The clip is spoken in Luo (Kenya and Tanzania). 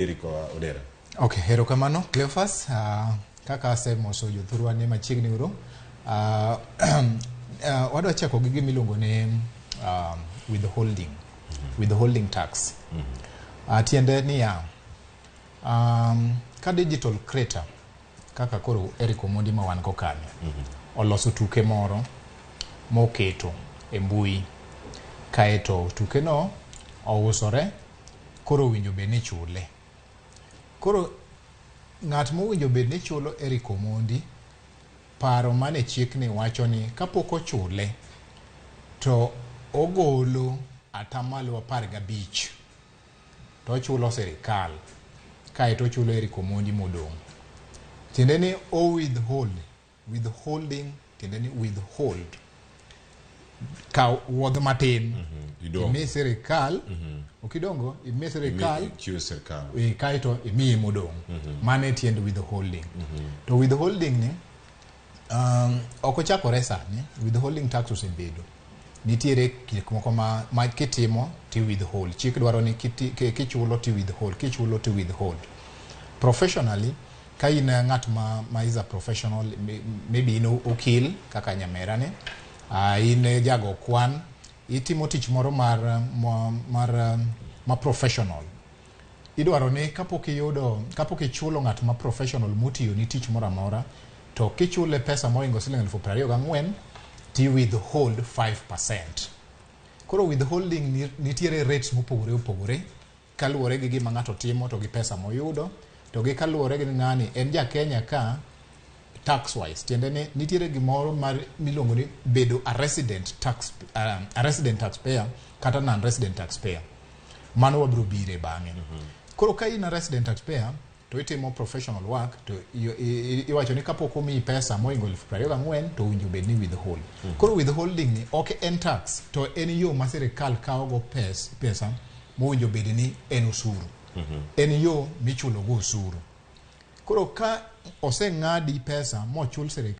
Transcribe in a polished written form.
Erick Odera. Okay, erokamano Cleophas, kaka asemoso jothurwa ne machiegni uro. Wadwa chako gi gimiluongo ne withholding tax. Tiende niya, ka digital creator kaka koro Erick Omondi ma wan go kanyo oloso tuke moro moketo e mbui kaeto tuke no ousore, koro winjo be ni chule. Koro ng'at mowinjo bed ni chulo Erick Omondi, paro mane chik ni wacho ni kapok ochule to ogolo atamalo 15 to ochulo serikal kaeto ochulo Erick Omondi modong'. Tiende ni withholding tiende ni withhold ka wuodh matin imi serikal okidongo imi serikal kaeto imi modong'. Mane tiend withholding. To withholding ni oko chakore sani. Withholding tax osebedo nitiere gik moko ma kitimo ti withhold. Chik dwaro ni kichulo ti withhold, kichulo ti withhold. Professionally, ka in ng'at ma is a professional, maybe in okil kaka nyamera ne, in jago kwan, itimo tich moro ma professional. Idwaro ni kapok ichulo ng'at ma professional mutiyo ni tich moro amora, to kichule pesa moingo Sh24,000 ti withhold 5%. Koro withholding nitiere rates mopogore kaluwore gi gima ng'ato timo to gi pesa moyudo, to gi kaluwore gi ng'ani en ja Kenya ka tax wise. Tiende ni nitiere gimoro miluongo ni bedo a resident taxpayer kata non resident taxpayer. Mano wabiro bire bang'e. Koro ka in a resident taxpayer to itimo professional work, to iwacho ni kapok omiyi pesa moingo Sh24,000 to winjo bed ni withhold. Koro withholding ni ok en tax, to en yo ma serikal kawo go pesa mowinjo bed ni en osuru. En yo michulo go osuru. Koro ka oseng'adi pesa mochul serikal